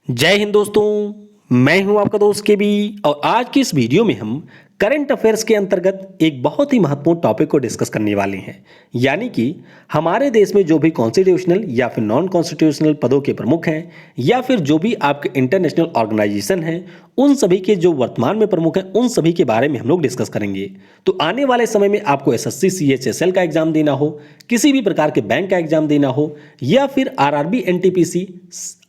जय हिंद दोस्तों, मैं हूं आपका दोस्त केबी और आज की इस वीडियो में हम करंट अफेयर्स के अंतर्गत एक बहुत ही महत्वपूर्ण टॉपिक को डिस्कस करने वाले हैं। यानी कि हमारे देश में जो भी कॉन्स्टिट्यूशनल या फिर नॉन कॉन्स्टिट्यूशनल पदों के प्रमुख हैं या फिर जो भी आपके इंटरनेशनल ऑर्गेनाइजेशन हैं, उन सभी के जो वर्तमान में प्रमुख हैं उन सभी के बारे में हम लोग डिस्कस करेंगे। तो आने वाले समय में आपको एसएससी सीएचएसएल का एग्जाम देना हो, किसी भी प्रकार के बैंक का एग्जाम देना हो या फिर RRB NTPC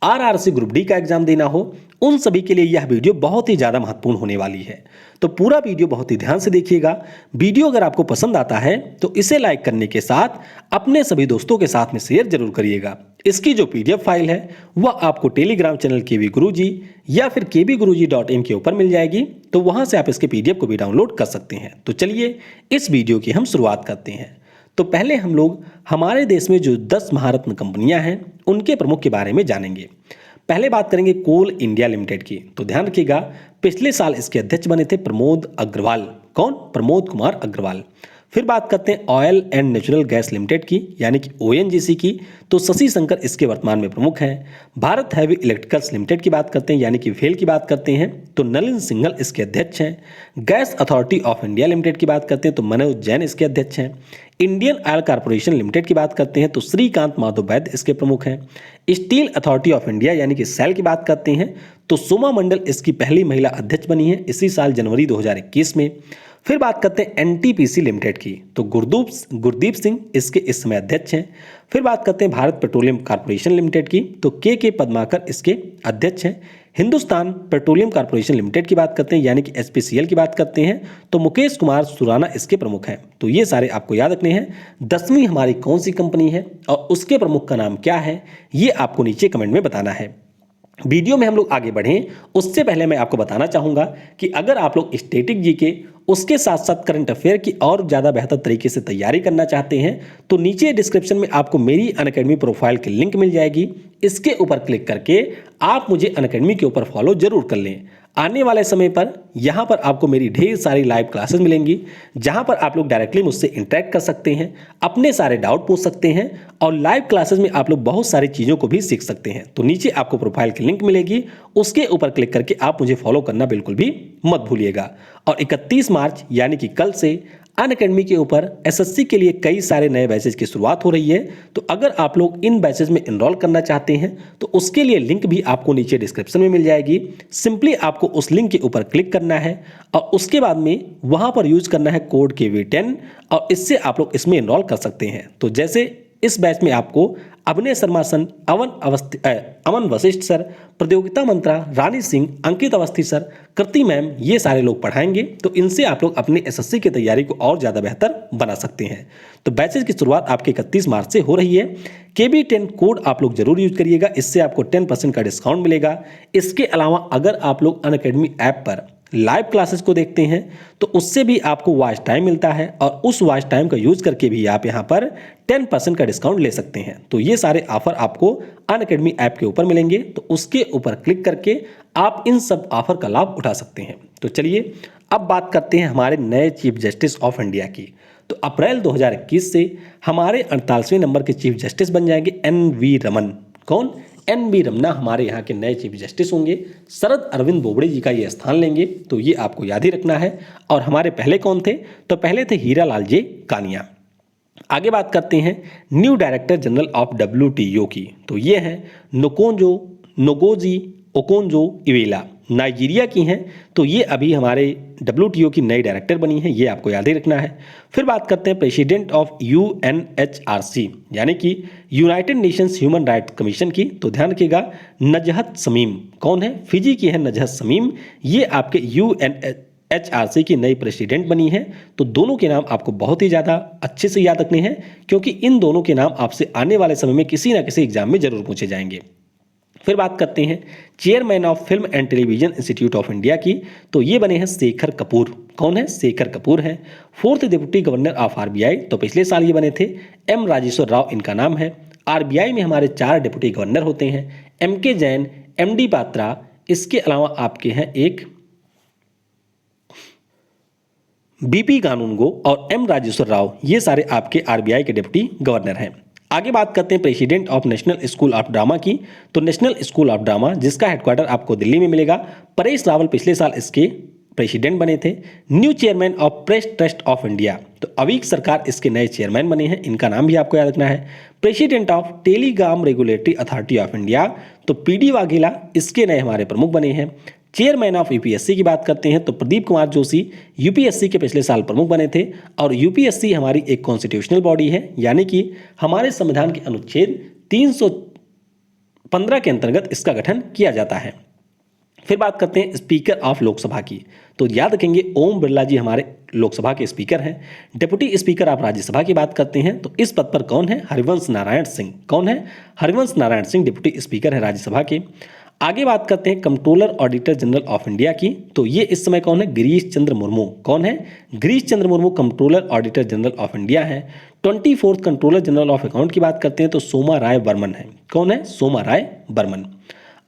RRC group D का एग्जाम देना हो, उन सभी के लिए यह वीडियो बहुत ही ज़्यादा महत्वपूर्ण होने वाली है। तो पूरा वीडियो बहुत ही ध्यान से देखिएगा। वीडियो अगर आपको पसंद आता है तो इसे लाइक करने के साथ अपने सभी दोस्तों के साथ में शेयर जरूर करिएगा। इसकी जो पीडीएफ फाइल है वह आपको टेलीग्राम चैनल केबी गुरुजी या फिर kbguruji.in के ऊपर मिल जाएगी, तो वहां से आप इसके पीडीएफ को भी डाउनलोड कर सकते हैं। तो चलिए इस वीडियो की हम शुरुआत करते हैं। तो पहले हम लोग हमारे देश में जो 10 महारत्न कंपनियां हैं उनके प्रमुख के बारे में जानेंगे। पहले बात करेंगे कोल इंडिया लिमिटेड की। तो ध्यान रखिएगा, पिछले साल इसके अध्यक्ष बने थे प्रमोद अग्रवाल। कौन? प्रमोद कुमार अग्रवाल। फिर बात करते हैं oil and natural gas limited की, यानी कि ओएनजीसी की। तो शशि शंकर इसके वर्तमान में प्रमुख हैं। भारत हैवी इलेक्ट्रिकल्स लिमिटेड की बात करते हैं, यानी कि फेल की बात करते हैं तो नलिन सिंघल इसके अध्यक्ष हैं। Gas authority of India limited की बात करते हैं तो मनोज जैन इसके अध्यक्ष हैं। इंडियन ऑयल कॉर्पोरेशन लिमिटेड की बात करते हैं तो श्रीकांत माधव वैद्य इसके प्रमुख हैं। स्टील अथॉरिटी ऑफ इंडिया यानी कि सेल की बात करते हैं तो सोमा मंडल इसकी पहली महिला अध्यक्ष बनी है इसी साल जनवरी 2021 में। फिर बात करते हैं एनटीपीसी लिमिटेड की, तो गुरदीप सिंह इसके इस समय अध्यक्ष हैं। फिर बात करते हैं भारत पेट्रोलियम कॉर्पोरेशन लिमिटेड की, तो के पद्माकर इसके अध्यक्ष हैं। हिंदुस्तान पेट्रोलियम कॉर्पोरेशन लिमिटेड की बात करते हैं, यानी कि एचपीसीएल की बात करते हैं तो मुकेश कुमार सुराना इसके प्रमुख हैं। तो ये सारे आपको याद रखने हैं। 10वीं हमारी कौन सी कंपनी है और उसके प्रमुख का नाम क्या है, ये आपको नीचे कमेंट में बताना है। वीडियो में हम लोग आगे बढ़ें उससे पहले मैं आपको बताना चाहूंगा कि अगर आप लोग स्टैटिक जीके उसके साथ साथ करंट अफेयर की और ज़्यादा बेहतर तरीके से तैयारी करना चाहते हैं तो नीचे डिस्क्रिप्शन में आपको मेरी अनअकैडमी प्रोफाइल की लिंक मिल जाएगी। इसके ऊपर क्लिक करके आप मुझे अनअकैडमी के ऊपर फॉलो जरूर कर लें। आने वाले समय पर यहाँ पर आपको मेरी ढेर सारी लाइव क्लासेस मिलेंगी जहाँ पर आप लोग डायरेक्टली मुझसे इंटरेक्ट कर सकते हैं, अपने सारे डाउट पूछ सकते हैं और लाइव क्लासेस में आप लोग बहुत सारी चीज़ों को भी सीख सकते हैं। तो नीचे आपको प्रोफाइल की लिंक मिलेगी, उसके ऊपर क्लिक करके आप मुझे फॉलो करना बिल्कुल भी मत भूलिएगा। और 31 मार्च यानी कि कल से अनअकैडमी के ऊपर एसएससी के लिए कई सारे नए बैचेज की शुरुआत हो रही है। तो अगर आप लोग इन बैचेज में एनरोल करना चाहते हैं तो उसके लिए लिंक भी आपको नीचे डिस्क्रिप्शन में मिल जाएगी। सिंपली आपको उस लिंक के ऊपर क्लिक करना है और उसके बाद में वहां पर यूज करना है कोड KV10 और इससे आप लोग इसमें एनरोल कर सकते हैं। तो जैसे इस बैच में आपको अभिनय शर्मा सर, अमन वशिष्ठ सर, प्रतियोगिता मंत्रा, रानी सिंह, अंकित अवस्थी सर, कृति मैम, ये सारे लोग पढ़ाएंगे। तो इनसे आप लोग अपने एसएससी की तैयारी को और ज़्यादा बेहतर बना सकते हैं। तो बैचेज की शुरुआत आपके 31 मार्च से हो रही है। KB10 कोड आप लोग जरूर यूज करिएगा, इससे आपको 10% का डिस्काउंट मिलेगा। इसके अलावा अगर आप लोग अनअकैडमी ऐप पर लाइव क्लासेस को देखते हैं तो उससे भी आपको वॉच टाइम मिलता है और उस वॉच टाइम का यूज करके भी आप यहाँ पर 10% का डिस्काउंट ले सकते हैं। तो ये सारे ऑफर आपको अनअकैडमी ऐप के ऊपर मिलेंगे, तो उसके ऊपर क्लिक करके आप इन सब ऑफर का लाभ उठा सकते हैं। तो चलिए अब बात करते हैं हमारे नए चीफ जस्टिस ऑफ इंडिया की। तो अप्रैल 2021 से हमारे 48वें नंबर के चीफ जस्टिस बन जाएंगे NV रमन। कौन? NV रमना हमारे यहाँ के नए चीफ जस्टिस होंगे। शरद अरविंद बोबड़े जी का ये स्थान लेंगे, तो ये आपको याद ही रखना है। और हमारे पहले कौन थे? तो पहले थे हीरालाल जे कानिया। आगे बात करते हैं new director general of WTO की, तो ये हैं नोगोजी ओकोंजो इवेला, नाइजीरिया की हैं। तो ये अभी हमारे WTO की नई डायरेक्टर बनी है, ये आपको याद ही रखना है। फिर बात करते हैं प्रेसिडेंट ऑफ UNHRC यानी कि United Nations human rights commission की, तो ध्यान रखिएगा नजहत शमीम। कौन है? फिजी की है नजहत शमीम, ये आपके UNHRC की नई प्रेसिडेंट बनी है। तो दोनों के नाम आपको बहुत ही ज़्यादा अच्छे से याद रखने हैं क्योंकि इन दोनों के नाम आपसे आने वाले समय में किसी ना किसी एग्जाम में जरूर पूछे जाएंगे। फिर बात करते हैं chairman of film and television institute of India की, तो ये बने हैं शेखर कपूर। कौन है? शेखर कपूर हैं। 4th deputy governor of RBI, तो पिछले साल ये बने थे M राजेश्वर राव इनका नाम है। RBI में हमारे 4 डिप्टी गवर्नर होते हैं, MK जैन, MD पात्रा, इसके अलावा आपके हैं एक BP कानूनगो और M राजेश्वर राव, ये सारे आपके RBI के डिप्टी गवर्नर हैं। आगे बात करते हैं president of national school of drama की। तो नेशनल स्कूल ऑफ ड्रामा जिसका हेडक्वार्टर आपको दिल्ली में मिलेगा, परेश रावल पिछले साल इसके प्रेसिडेंट बने थे। New chairman of press trust of India, तो अवीक सरकार इसके नए चेयरमैन बने हैं, इनका नाम भी आपको याद रखना है। President of Telegram regulatory authority of India, तो पीडी वाघेला इसके नए हमारे प्रमुख बने हैं। चेयरमैन ऑफ यूपीएससी की बात करते हैं तो प्रदीप कुमार जोशी यूपीएससी के पिछले साल प्रमुख बने थे। और यूपीएससी हमारी एक कॉन्स्टिट्यूशनल बॉडी है, यानी कि हमारे संविधान के अनुच्छेद 315 के अंतर्गत इसका गठन किया जाता है। फिर बात करते हैं स्पीकर ऑफ लोकसभा की। तो याद रखेंगे ओम बिरला जी हमारे लोकसभा के स्पीकर हैं। डिप्टी स्पीकर ऑफ राज्यसभा की बात करते हैं तो इस पद पर कौन है? हरिवंश नारायण सिंह। कौन है? हरिवंश नारायण सिंह डिप्टी स्पीकर है राज्यसभा के। आगे बात करते हैं controller auditor general of India की। तो ये इस समय कौन है? गिरीश चंद्र मुर्मू। कौन है? Girish Chandra Murmu controller auditor general of India है। 24th controller general of account की बात करते हैं तो सोमा राय बर्मन है। कौन है? सोमा राय बर्मन।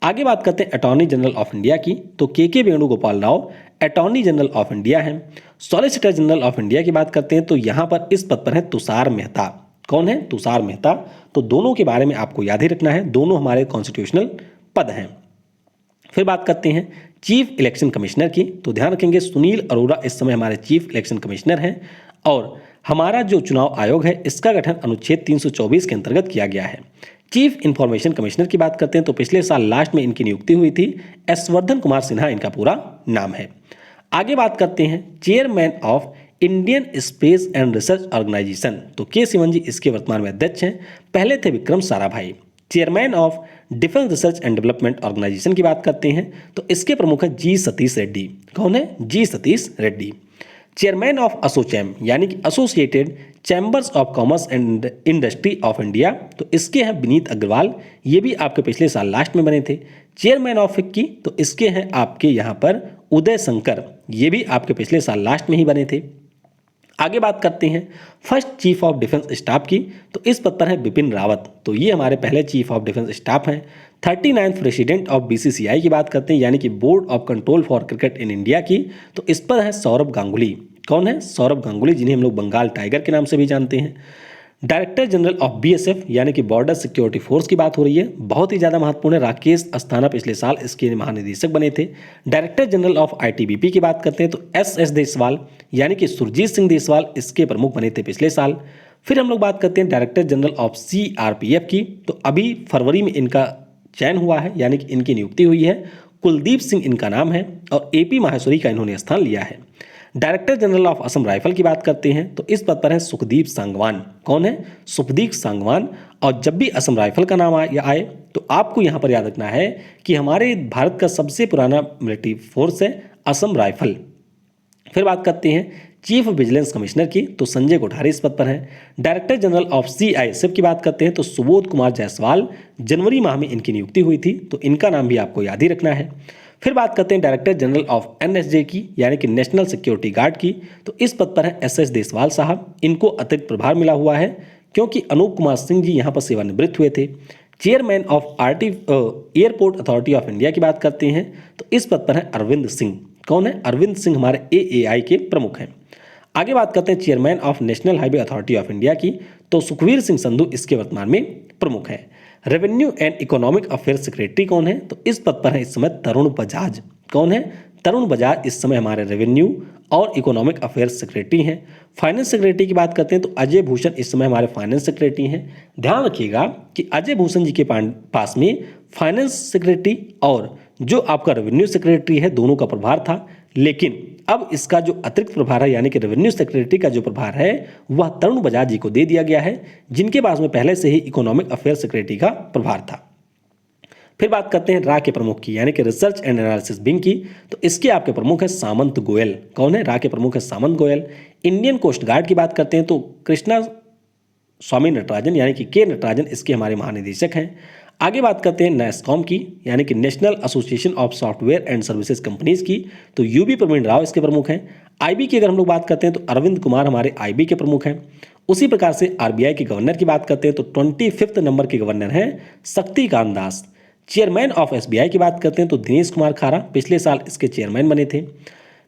आगे बात करते हैं अटॉर्नी जनरल ऑफ इंडिया की। तो के Venugopal Rao attorney general of India हैं। सॉलिसिटर जनरल ऑफ इंडिया की बात करते हैं तो यहाँ पर इस पद पर है तुषार मेहता। कौन है? तुषार मेहता। तो दोनों के बारे में आपको याद ही रखना है, दोनों हमारे कॉन्स्टिट्यूशनल पद हैं। फिर बात करते हैं चीफ इलेक्शन कमिश्नर की। तो ध्यान रखेंगे सुनील अरोड़ा इस समय हमारे चीफ इलेक्शन कमिश्नर हैं। और हमारा जो चुनाव आयोग है इसका गठन अनुच्छेद 324 के अंतर्गत किया गया है। चीफ इंफॉर्मेशन कमिश्नर की बात करते हैं तो पिछले साल लास्ट में इनकी नियुक्ति हुई थी। ऐश्वर्धन कुमार सिन्हा इनका पूरा नाम है। आगे बात करते हैं chairman of Indian space and research organisation. तो के सिवन जी इसके वर्तमान में अध्यक्ष हैं, पहले थे Vikram Sarabhai. Chairman of defence research and development organisation की बात करते हैं तो इसके प्रमुख है जी सतीश रेड्डी। कौन है? जी सतीश रेड्डी। चेयरमैन ऑफ एसोचैम यानी कि associated chambers of commerce and industry of India, तो इसके हैं विनीत अग्रवाल, ये भी आपके पिछले साल लास्ट में बने थे। चेयरमैन ऑफ फिक्की, तो इसके हैं आपके यहाँ पर उदय शंकर, ये भी आपके पिछले साल लास्ट में ही बने थे। आगे बात करते हैं first chief of defence staff की। तो इस पद पर है बिपिन रावत, तो ये हमारे पहले चीफ ऑफ डिफेंस स्टाफ हैं। 39th प्रेसिडेंट ऑफ बीसीसीआई की बात करते हैं यानी कि board of control for cricket in India की। तो इस पर है सौरभ गांगुली। कौन है? सौरभ गांगुली, जिन्हें हम लोग बंगाल टाइगर के नाम से भी जानते हैं। डायरेक्टर जनरल ऑफ बीएसएफ यानी कि बॉर्डर सिक्योरिटी फोर्स की बात हो रही है, बहुत ही ज़्यादा महत्वपूर्ण है। राकेश अस्थाना पिछले साल इसके महानिदेशक बने थे। डायरेक्टर जनरल ऑफ आईटीबीपी की बात करते हैं तो एस देसवाल यानी कि सुरजीत सिंह देसवाल इसके प्रमुख बने थे पिछले साल। फिर हम लोग बात करते हैं डायरेक्टर जनरल ऑफ सीआरपीएफ की। तो अभी फरवरी में इनका चयन हुआ है यानी कि इनकी नियुक्ति हुई है। कुलदीप सिंह इनका नाम है और एपी माहेश्वरी का इन्होंने स्थान लिया है। Director general of Assam rifle की बात करते हैं तो इस पद पर है सुखदीप सांगवान। कौन है? सुखदीप सांगवान। और जब भी असम राइफल का नाम आए तो आपको यहाँ पर याद रखना है कि हमारे भारत का सबसे पुराना मिलिट्री फोर्स है असम राइफल। फिर बात करते हैं चीफ विजिलेंस कमिश्नर की। तो संजय कोठारी इस पद पर हैं। डायरेक्टर जनरल ऑफ सीआईएसएफ की बात करते हैं तो सुबोध कुमार जायसवाल, जनवरी माह में इनकी नियुक्ति हुई थी, तो इनका नाम भी आपको याद ही रखना है। फिर बात करते हैं डायरेक्टर जनरल ऑफ एनएसजे की यानी कि नेशनल सिक्योरिटी गार्ड की। तो इस पद पर है एस देसवाल साहब, इनको अतिरिक्त प्रभार मिला हुआ है क्योंकि अनूप कुमार सिंह जी यहाँ पर सेवानिवृत्त हुए थे। Chairman of airport authority of India की बात करते हैं तो इस पद पर है अरविंद सिंह। कौन है? अरविंद सिंह हमारे एएआई के प्रमुख हैं। आगे बात करते हैं chairman of national highway authority of India की। तो सुखवीर सिंह संधू इसके वर्तमान में प्रमुख हैं। Revenue and economic affairs secretary कौन है? तो इस पद पर है इस समय तरुण बजाज। कौन है? तरुण बजाज इस समय हमारे रेवेन्यू और इकोनॉमिक अफेयर्स सेक्रेटरी हैं। फाइनेंस सेक्रेटरी की बात करते हैं तो अजय भूषण इस समय हमारे फाइनेंस सेक्रेटरी हैं। ध्यान रखिएगा कि अजय भूषण जी के पास में फाइनेंस सेक्रेटरी और जो आपका रेवेन्यू सेक्रेटरी है दोनों का प्रभार था, लेकिन अब इसका जो अतिरिक्त प्रभार है यानी कि रेवेन्यू सेक्रेटरी का जो प्रभार है वह तरुण बजाज जी को दे दिया गया है, जिनके पास में पहले से ही इकोनॉमिक अफेयर सेक्रेटरी का प्रभार था। फिर बात करते हैं रा के प्रमुख की यानी कि रिसर्च एंड एनालिसिस विंग की। तो इसके आपके प्रमुख है सामंत गोयल। कौन है? रा के प्रमुख है सामंत गोयल। इंडियन कोस्ट गार्ड की बात करते हैं तो कृष्णा स्वामी नटराजन यानी कि के नटराजन इसके हमारे महानिदेशक हैं। आगे बात करते हैं नेस्कॉम की यानी कि national association of software and services companies की। तो यूबी प्रवीण राव इसके प्रमुख हैं। आईबी की अगर हम लोग बात करते हैं तो अरविंद कुमार हमारे आईबी के प्रमुख हैं। उसी प्रकार से आरबीआई के गवर्नर की बात करते हैं तो 25th नंबर के गवर्नर हैं Shaktikanta Das. Chairman of SBI की बात करते हैं तो दिनेश कुमार खारा पिछले साल इसके चेयरमैन बने थे।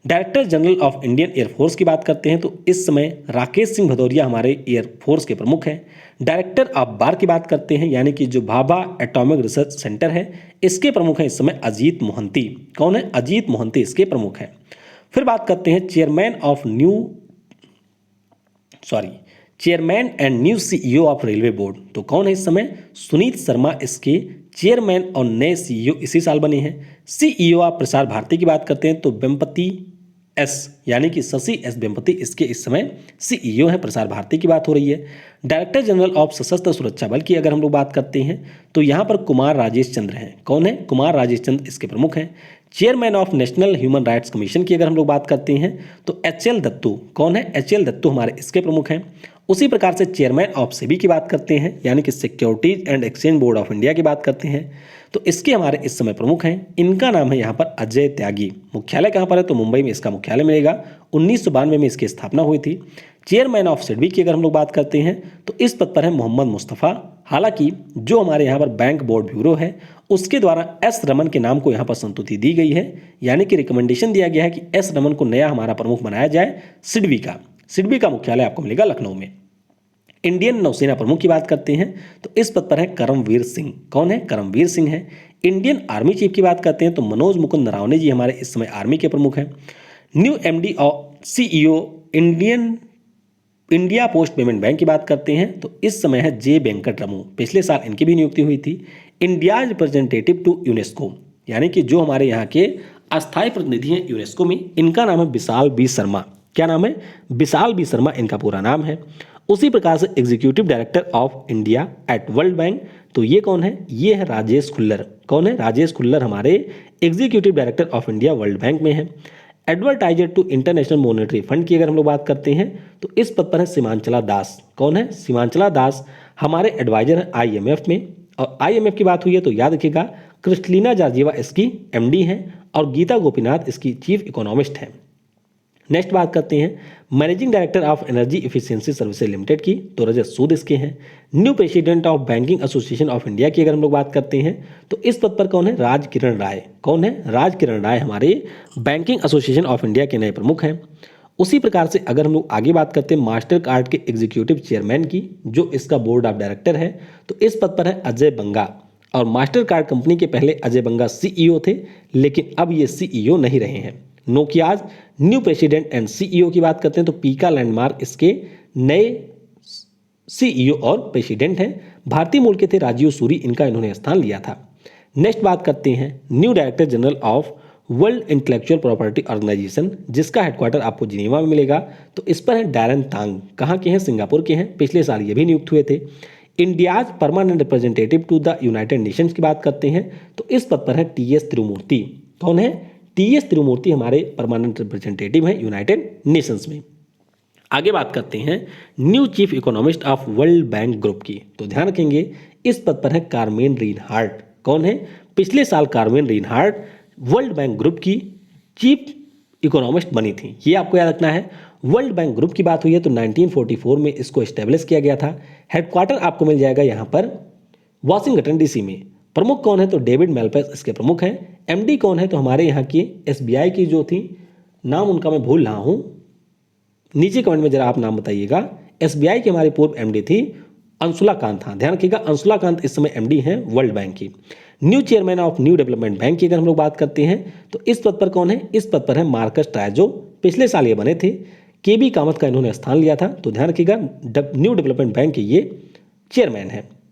Director general of Indian air force की बात करते हैं तो इस समय राकेश सिंह भदौरिया हमारे एयरफोर्स के प्रमुख हैं। डायरेक्टर ऑफ बार की बात करते हैं यानी कि जो भाभा एटॉमिक रिसर्च सेंटर है इसके प्रमुख हैं इस समय अजीत मोहंती। कौन है? अजीत मोहंती इसके प्रमुख हैं। फिर बात करते हैं chairman and new CEO of railway board. तो कौन है इस समय? सुनीत शर्मा इसके चेयरमैन और नए सीईओ इसी साल बने हैं। सीईओ ऑफ प्रसार भारती की बात करते हैं तो वेम्पति एस यानी कि शशि एस वेम्पति इसके इस समय सीईओ हैं। प्रसार भारती की बात हो रही है। डायरेक्टर जनरल ऑफ सशस्त्र सुरक्षा बल की अगर हम लोग बात करते हैं तो यहाँ पर कुमार राजेश चंद्र हैं। कौन है? कुमार राजेश चंद्र इसके प्रमुख हैं। Chairman of national human rights commission की अगर हम लोग बात करते हैं तो एच.एल. दत्तू। कौन है? एच.एल. दत्तू हमारे इसके प्रमुख हैं। उसी प्रकार से चेयरमैन ऑफ सेबी की बात करते हैं यानी कि securities and exchange board of India की बात करते हैं तो इसके हमारे इस समय प्रमुख हैं। इनका नाम है यहाँ पर अजय त्यागी। मुख्यालय कहाँ पर है? तो मुंबई में इसका मुख्यालय मिलेगा। 1992 में इसकी स्थापना हुई थी। चेयरमैन ऑफ सिडबी की अगर हम लोग बात करते हैं तो इस पद पर है मोहम्मद मुस्तफ़ा। हालांकि जो हमारे यहाँ पर बैंक बोर्ड ब्यूरो है उसके द्वारा एस रमन के नाम को यहाँ पर संस्तुति दी गई है यानी कि रिकमेंडेशन दिया गया है कि एस रमन को नया हमारा प्रमुख बनाया जाए सिडबी का। सिडबी का मुख्यालय आपको मिलेगा लखनऊ में। इंडियन नौसेना प्रमुख की बात करते हैं तो इस पद पर है करमवीर सिंह। कौन है? करमवीर सिंह है। इंडियन आर्मी चीफ की बात करते हैं तो मनोज मुकुंद नरावने जी हमारे इस समय आर्मी के प्रमुख हैं। न्यू एमडी और CEO India post payment bank की बात करते हैं तो इस समय है जे वेंकट रमू। पिछले साल इनकी भी नियुक्ति हुई थी। इंडियाज रिप्रेजेंटेटिव टू यूनेस्को यानी कि जो हमारे यहाँ के अस्थायी प्रतिनिधि हैं यूनेस्को में, इनका नाम है विशाल बी शर्मा। क्या नाम है? विशाल बी शर्मा इनका पूरा नाम है। उसी प्रकार से executive director of India at world bank तो ये कौन है? ये है राजेश खुल्लर। कौन है? राजेश खुल्लर हमारे executive director of India World Bank में है। Advertiser to International Monetary Fund की अगर हम लोग बात करते हैं तो इस पद पर है सीमांचला दास। कौन है? सीमांचला दास हमारे एडवाइजर हैं आईएमएफ में। और आईएमएफ की बात हुई है तो याद रखिएगा क्रिस्टलिना जॉर्जिवा इसकी एमडी हैं और गीता गोपीनाथ इसकी चीफ इकोनॉमिस्ट हैं। नेक्स्ट बात करते हैं managing director of energy efficiency services limited की तो रजत सूद इसके हैं। New president of banking association of India की अगर हम लोग बात करते हैं तो इस पद पर कौन है? राज किरण राय। कौन है? राज किरण राय हमारे बैंकिंग एसोसिएशन ऑफ इंडिया के नए प्रमुख हैं। उसी प्रकार से अगर हम लोग आगे बात करते हैं मास्टर कार्ड के एग्जीक्यूटिव चेयरमैन की जो इसका बोर्ड ऑफ डायरेक्टर है तो इस पद पर है अजय बंगा। और मास्टर कार्ड कंपनी के पहले अजय बंगा सीईओ थे लेकिन अब ये सीईओ नहीं रहे हैं। नोकियाज न्यू प्रेसिडेंट एंड सीईओ की बात करते हैं तो पीका लैंडमार्क इसके नए सीईओ और प्रेसिडेंट हैं। भारतीय मूल के थे राजीव सूरी, इनका इन्होंने स्थान लिया था। नेक्स्ट बात करते हैं new director general of world intellectual property organisation जिसका हेडक्वार्टर आपको जिनेवा में मिलेगा तो इस पर है डैरन तांग। कहाँ के हैं? सिंगापुर के हैं। पिछले साल ये भी नियुक्त हुए थे। India's permanent representative to the United Nations की बात करते हैं तो इस पद पर है टीएस तिरुमूर्ति। कौन है? टीएस तिरुमूर्ति हमारे परमानेंट रिप्रेजेंटेटिव हैं यूनाइटेड नेशंस में। आगे बात करते हैं new chief economist of world bank group की तो ध्यान रखेंगे इस पद पर है कार्मेन रीनहार्ट। कौन है? पिछले साल कार्मेन रीनहार्ट वर्ल्ड बैंक ग्रुप की चीफ इकोनॉमिस्ट बनी थी। ये आपको याद रखना है। वर्ल्ड बैंक ग्रुप की बात हुई है तो 1944 में इसको एस्टेब्लिश किया गया था। हेडक्वार्टर आपको मिल जाएगा यहाँ पर वाशिंगटन डीसी में। प्रमुख कौन है? तो डेविड मेल्पेस इसके प्रमुख हैं। एमडी कौन है? तो हमारे यहाँ की एसबीआई की जो थी, नाम उनका मैं भूल रहा हूँ, नीचे कमेंट में जरा आप नाम बताइएगा। एसबीआई की हमारी पूर्व एमडी थी अंशुला कांत। हाँ ध्यान रखिएगा अंशुला कांत इस समय एमडी हैं वर्ल्ड बैंक की। New chairman of new development bank की अगर हम लोग बात करते हैं तो इस पद पर कौन है? इस पद पर है मार्कस ट्रायजो। पिछले साल ये बने थे। केबी कामत का इन्होंने स्थान लिया था तो ध्यान रखिएगा न्यू डेवलपमेंट बैंक के ये चेयरमैन है।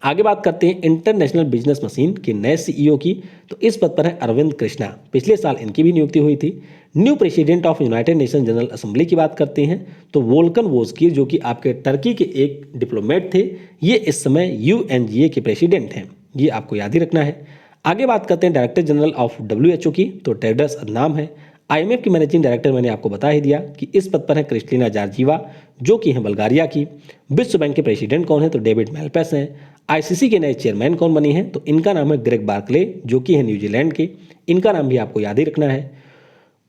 आगे बात करते हैं इंटरनेशनल बिजनेस मशीन के नए सीईओ की तो इस पद पर है अरविंद कृष्णा। पिछले साल इनकी भी नियुक्ति हुई थी। New president of United nation general assembly की बात करते हैं तो वोल्कन वोस्कीर जो कि आपके टर्की के एक डिप्लोमेट थे, ये इस समय यूएनजीए के प्रेसिडेंट हैं। ये आपको याद ही रखना है। आगे बात करते हैं डायरेक्टर जनरल ऑफ डब्ल्यूएचओ की तो टेड्रस अदनाम है। आईएमएफ की मैनेजिंग डायरेक्टर मैंने आपको बता ही दिया कि इस पद पर है क्रिस्टलिना जॉर्जिवा जो कि हैं बल्गारिया की। विश्व बैंक के प्रेसिडेंट कौन है? तो डेविड मेल्पेस हैं। आईसीसी के नए चेयरमैन कौन बने हैं? तो इनका नाम है ग्रेग बार्कले जो कि है न्यूजीलैंड के। इनका नाम भी आपको याद ही रखना है।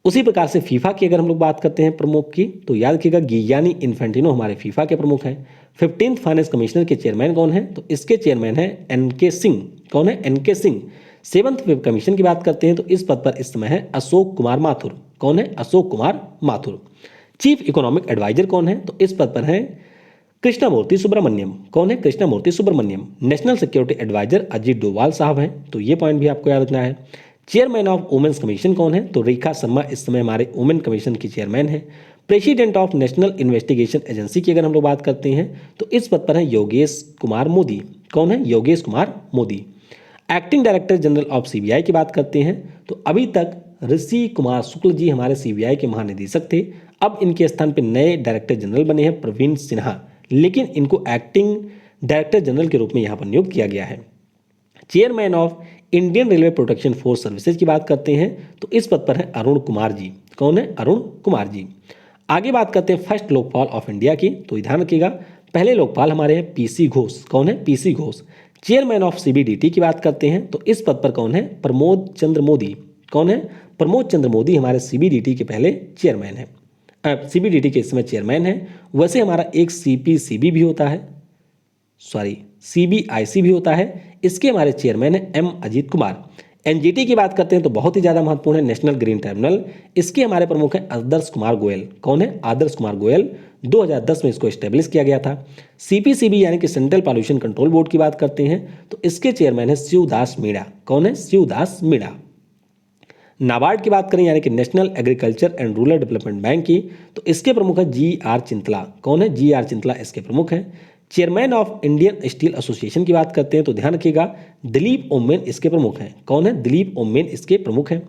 उसी प्रकार से फीफा की अगर हम लोग बात करते हैं प्रमुख की तो याद रखिएगा गियानी इन्फेंटिनो हमारे फीफा के प्रमुख हैं। 15th फाइनेंस कमिश्नर के चेयरमैन कौन है? तो इसके चेयरमैन है एनके सिंह। कौन है? N K Singh. 7th web commission की बात करते हैं तो इस पद पर इस समय है अशोक कुमार माथुर। कौन है? Ashok Kumar Mathur. Chief economic adviser कौन है? तो इस पद पर हैं कृष्णमूर्ति सुब्रमण्यम। कौन है? Krishnamurthy Subramanian. National security adviser Ajit Doval साहब हैं, तो ये पॉइंट भी आपको याद रखना है। चेयरमैन ऑफ वुमेन्स कमीशन कौन है? तो रेखा शर्मा इस समय हमारे वुमेन कमीशन की चेयरमैन है। President of national investigation agency की अगर हम लोग बात करते हैं तो इस पद पर है योगेश कुमार मोदी। कौन है? Yogesh Kumar Modi. Acting director general of CBI की बात करते हैं तो अभी तक ऋषि कुमार शुक्ल जी हमारे सीबीआई के महानिदेशक थे। अब इनके स्थान पर नए डायरेक्टर जनरल बने हैं प्रवीण सिन्हा, लेकिन इनको एक्टिंग डायरेक्टर जनरल के रूप में यहाँ पर नियुक्त किया गया है। Chairman of Indian railway protection force services की बात करते हैं तो इस पद पर है अरुण कुमार जी। कौन है? अरुण कुमार जी। आगे बात करते हैं फर्स्ट लोकपाल ऑफ इंडिया की, तो ध्यान रखिएगा पहले लोकपाल हमारे हैं पीसी घोष। कौन है? PC Ghosh. Chairman of CBDT की बात करते हैं तो इस पद पर कौन है? प्रमोद चंद्र मोदी। कौन है? प्रमोद चंद्र मोदी हमारे सीबीडीटी के पहले चेयरमैन है, सीबीडीटी के इस समय चेयरमैन है। वैसे हमारा एक सीपीसीबी भी होता है, सीबीआईसी भी होता है, इसके हमारे चेयरमैन है एम अजीत कुमार। एनजीटी की बात करते हैं तो बहुत ही ज़्यादा महत्वपूर्ण है नेशनल ग्रीन ट्रिब्यूनल, इसके हमारे प्रमुख हैं आदर्श कुमार गोयल। कौन है? आदर्श कुमार गोयल। 2010 में इसको एस्टेब्लिश किया गया था। सीपीसीबी यानी कि सेंट्रल पॉल्यूशन कंट्रोल बोर्ड की बात करते हैं तो इसके चेयरमैन है शिवदास मीणा। कौन है? शिवदास मीणा। नाबार्ड की बात करें यानी कि national agriculture and rural development bank की तो इसके प्रमुख है जी आर चिंतला। कौन है? जी आर चिंतला इसके प्रमुख हैं। Chairman of Indian steel association की बात करते हैं तो ध्यान रखिएगा दिलीप ओमेन इसके प्रमुख हैं। कौन है? दिलीप ओमेन इसके प्रमुख हैं।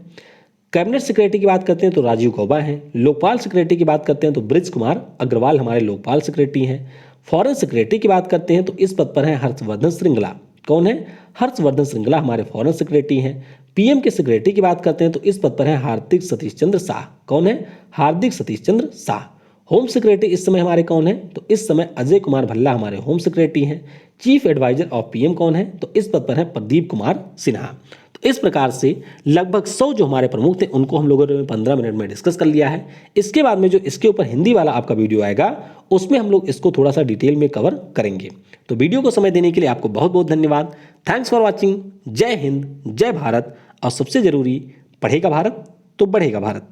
कैबिनेट सेक्रेटरी की बात करते हैं तो राजीव गौबा हैं। लोकपाल सेक्रेटरी की बात करते हैं तो ब्रिज कुमार अग्रवाल हमारे लोकपाल सेक्रेटरी हैं। फॉरेन सेक्रेटरी की बात करते हैं तो इस पद पर है हर्षवर्धन श्रृंगला। कौन है? हर्षवर्धन श्रृंगला हमारे फॉरेन सेक्रेटरी हैं। पीएम के सेक्रेटरी की बात करते हैं तो इस पद पर है हार्दिक सतीश चंद्र शाह। कौन है? हार्दिक सतीश चंद्र शाह। होम सेक्रेटरी इस समय हमारे कौन है? तो इस समय अजय कुमार भल्ला हमारे होम सेक्रेटरी हैं। चीफ एडवाइजर ऑफ पीएम कौन है? तो इस पद पर है प्रदीप कुमार सिन्हा। तो इस प्रकार से लगभग 100 जो हमारे प्रमुख थे उनको हम लोगों ने 15 मिनट में डिस्कस कर लिया है। इसके बाद में जो इसके ऊपर हिंदी वाला आपका वीडियो आएगा उसमें हम लोग इसको थोड़ा सा डिटेल में कवर करेंगे। तो वीडियो को समय देने के लिए आपको बहुत बहुत धन्यवाद। Thanks for watching. जय हिंद, जय भारत, और सबसे जरूरी पढ़ेगा भारत तो बढ़ेगा भारत।